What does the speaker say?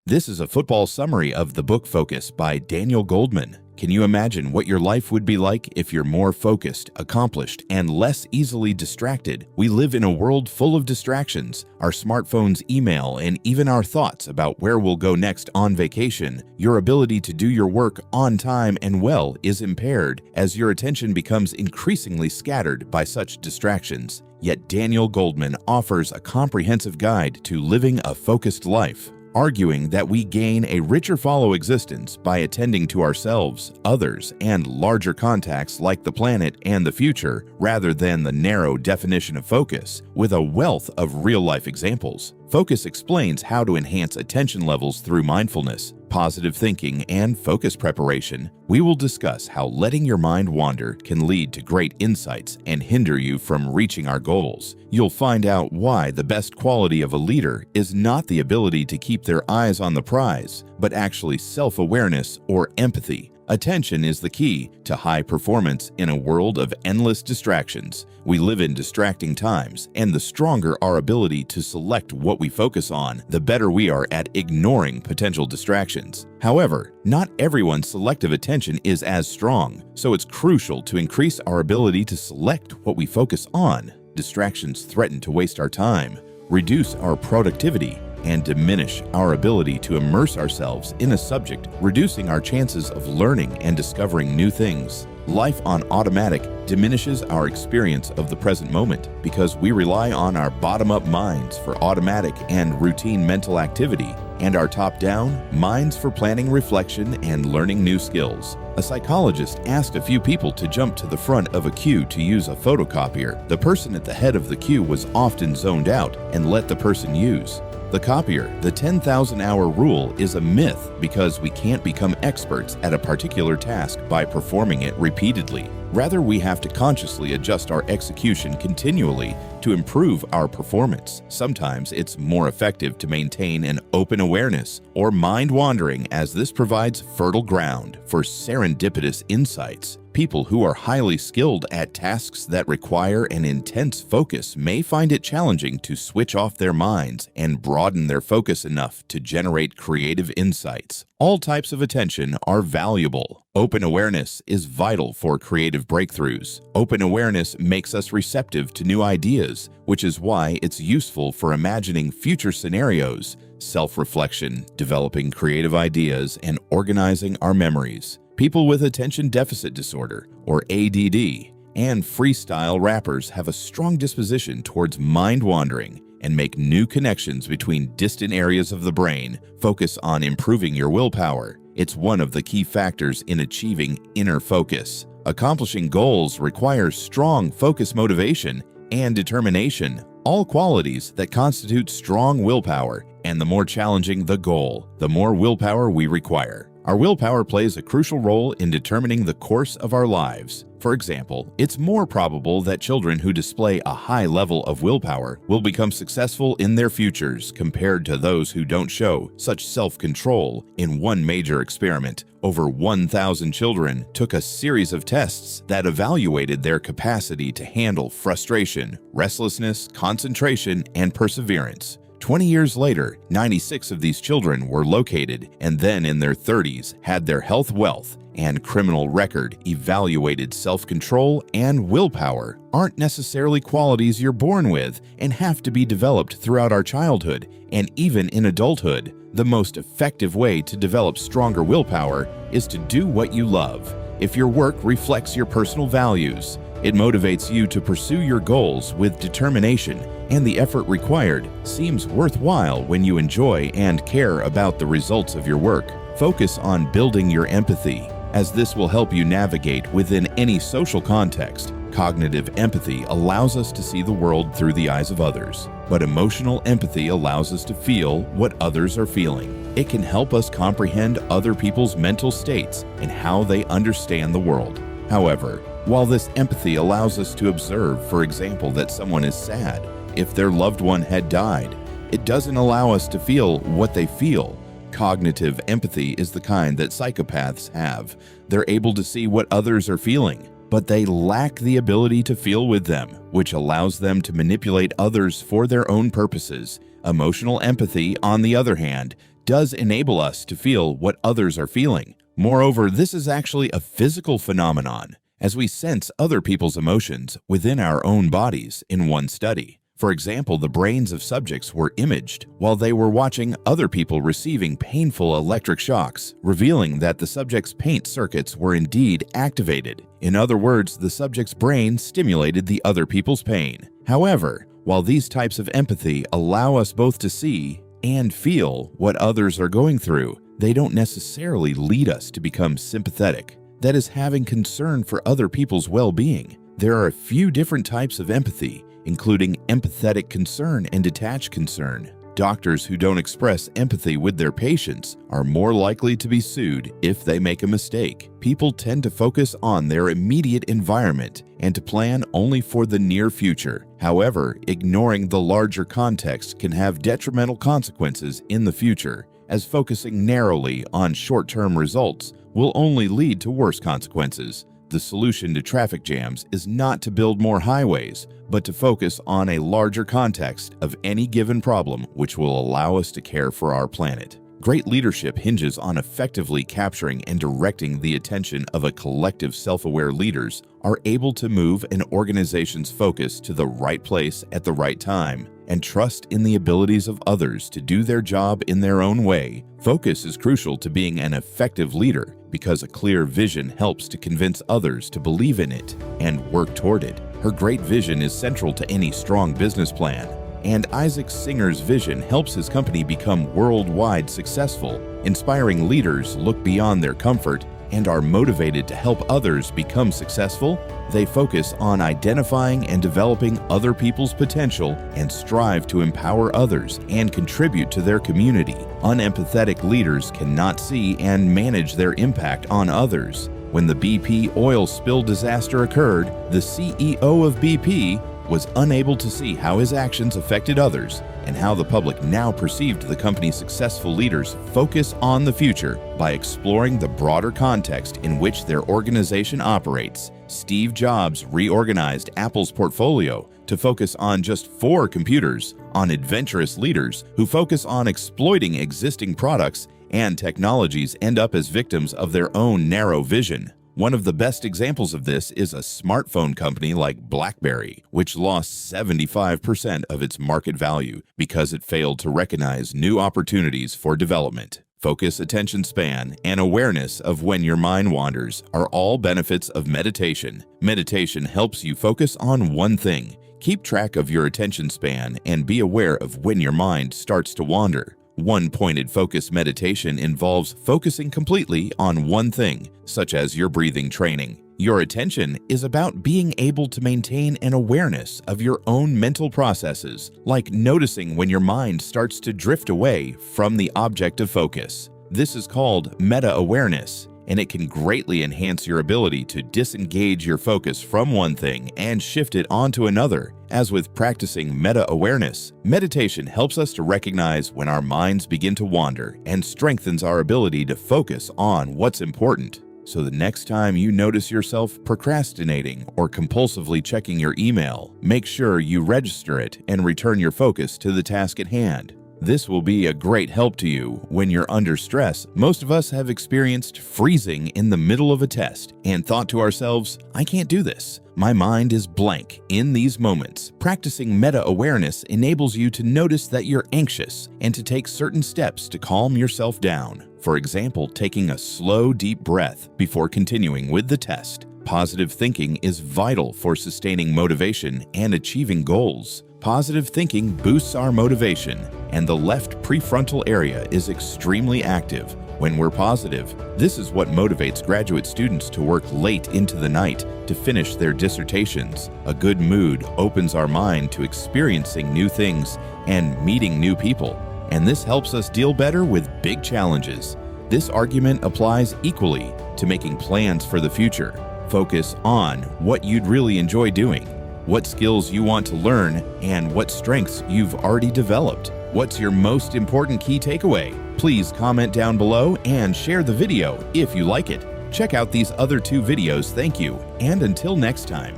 This is a football summary of the book Focus by Daniel Goleman. Can you imagine what your life would be like if you're more focused, accomplished, and less easily distracted? We live in a world full of distractions. Our smartphones, email, and even our thoughts about where we'll go next on vacation. Your ability to do your work on time and well is impaired as your attention becomes increasingly scattered by such distractions. Yet Daniel Goleman offers a comprehensive guide to living a focused life, arguing that we gain a richer follow existence by attending to ourselves, others, and larger contacts like the planet and the future, rather than the narrow definition of focus, with a wealth of real-life examples. Focus explains how to enhance attention levels through mindfulness, positive thinking, and focus preparation. We will discuss how letting your mind wander can lead to great insights and hinder you from reaching our goals. You'll find out why the best quality of a leader is not the ability to keep their eyes on the prize, but actually self-awareness or empathy. Attention is the key to high performance in a world of endless distractions. We live in distracting times, and the stronger our ability to select what we focus on, the better we are at ignoring potential distractions. However, not everyone's selective attention is as strong, so it's crucial to increase our ability to select what we focus on. Distractions threaten to waste our time, reduce our productivity, and diminish our ability to immerse ourselves in a subject, reducing our chances of learning and discovering new things. Life on automatic diminishes our experience of the present moment because we rely on our bottom-up minds for automatic and routine mental activity, and our top-down minds for planning, reflection, and learning new skills. A psychologist asked a few people to jump to the front of a queue to use a photocopier. The person at the head of the queue was often zoned out and let the person use the copier. The 10,000-hour rule is a myth because we can't become experts at a particular task by performing it repeatedly. Rather, we have to consciously adjust our execution continually to improve our performance. Sometimes it's more effective to maintain an open awareness or mind wandering, as this provides fertile ground for serendipitous insights. People who are highly skilled at tasks that require an intense focus may find it challenging to switch off their minds and broaden their focus enough to generate creative insights. All types of attention are valuable. Open awareness is vital for creative breakthroughs. Open awareness makes us receptive to new ideas, which is why it's useful for imagining future scenarios, self-reflection, developing creative ideas, and organizing our memories. People with attention deficit disorder, or ADD, and freestyle rappers have a strong disposition towards mind wandering and make new connections between distant areas of the brain. Focus on improving your willpower. It's one of the key factors in achieving inner focus. Accomplishing goals requires strong focus motivation and determination, all qualities that constitute strong willpower, and the more challenging the goal, the more willpower we require. Our willpower plays a crucial role in determining the course of our lives. For example, it's more probable that children who display a high level of willpower will become successful in their futures compared to those who don't show such self-control. In one major experiment, over 1,000 children took a series of tests that evaluated their capacity to handle frustration, restlessness, concentration, and perseverance. 20 years later, 96 of these children were located and then in their 30s had their health, wealth, and criminal record evaluated. Self-control and willpower aren't necessarily qualities you're born with and have to be developed throughout our childhood and even in adulthood. The most effective way to develop stronger willpower is to do what you love. If your work reflects your personal values, it motivates you to pursue your goals with determination, and the effort required seems worthwhile when you enjoy and care about the results of your work. Focus on building your empathy, as this will help you navigate within any social context. Cognitive empathy allows us to see the world through the eyes of others, but emotional empathy allows us to feel what others are feeling. It can help us comprehend other people's mental states and how they understand the world. However, while this empathy allows us to observe, for example, that someone is sad if their loved one had died, it doesn't allow us to feel what they feel. Cognitive empathy is the kind that psychopaths have. They're able to see what others are feeling, but they lack the ability to feel with them, which allows them to manipulate others for their own purposes. Emotional empathy, on the other hand, does enable us to feel what others are feeling. Moreover, this is actually a physical phenomenon, as we sense other people's emotions within our own bodies in one study. For example, the brains of subjects were imaged while they were watching other people receiving painful electric shocks, revealing that the subject's pain circuits were indeed activated. In other words, the subject's brain stimulated the other people's pain. However, while these types of empathy allow us both to see and feel what others are going through, they don't necessarily lead us to become sympathetic. That is, having concern for other people's well-being. There are a few different types of empathy, including empathetic concern and detached concern. Doctors who don't express empathy with their patients are more likely to be sued if they make a mistake. People tend to focus on their immediate environment and to plan only for the near future. However, ignoring the larger context can have detrimental consequences in the future, as focusing narrowly on short-term results will only lead to worse consequences. The solution to traffic jams is not to build more highways, but to focus on a larger context of any given problem which will allow us to care for our planet. Great leadership hinges on effectively capturing and directing the attention of a collective self-aware leaders are able to move an organization's focus to the right place at the right time and trust in the abilities of others to do their job in their own way. Focus is crucial to being an effective leader because a clear vision helps to convince others to believe in it and work toward it. Her great vision is central to any strong business plan, and Isaac Singer's vision helps his company become worldwide successful. Inspiring leaders look beyond their comfort and are motivated to help others become successful. They focus on identifying and developing other people's potential and strive to empower others and contribute to their community. Unempathetic leaders cannot see and manage their impact on others. When the BP oil spill disaster occurred, the CEO of BP was unable to see how his actions affected others and how the public now perceived the company's successful leaders focus on the future by exploring the broader context in which their organization operates. Steve Jobs reorganized Apple's portfolio to focus on just 4 computers, on adventurous leaders who focus on exploiting existing products and technologies end up as victims of their own narrow vision. One of the best examples of this is a smartphone company like BlackBerry, which lost 75% of its market value because it failed to recognize new opportunities for development. Focus, attention span, and awareness of when your mind wanders are all benefits of meditation. Meditation helps you focus on one thing. Keep track of your attention span and be aware of when your mind starts to wander. One-pointed focus meditation involves focusing completely on one thing, such as your breathing training. Your attention is about being able to maintain an awareness of your own mental processes, like noticing when your mind starts to drift away from the object of focus. This is called meta-awareness, and it can greatly enhance your ability to disengage your focus from one thing and shift it onto another. As with practicing meta-awareness, meditation helps us to recognize when our minds begin to wander and strengthens our ability to focus on what's important. So the next time you notice yourself procrastinating or compulsively checking your email, make sure you register it and return your focus to the task at hand. This will be a great help to you when you're under stress. Most of us have experienced freezing in the middle of a test and thought to ourselves, I can't do this. My mind is blank. In these moments, practicing meta-awareness enables you to notice that you're anxious and to take certain steps to calm yourself down. For example, taking a slow, deep breath before continuing with the test. Positive thinking is vital for sustaining motivation and achieving goals. Positive thinking boosts our motivation, and the left prefrontal area is extremely active. When we're positive, this is what motivates graduate students to work late into the night to finish their dissertations. A good mood opens our mind to experiencing new things and meeting new people, and this helps us deal better with big challenges. This argument applies equally to making plans for the future. Focus on what you'd really enjoy doing, what skills you want to learn, and what strengths you've already developed. What's your most important key takeaway? Please comment down below and share the video if you like it. Check out these other 2 videos. Thank you, and until next time.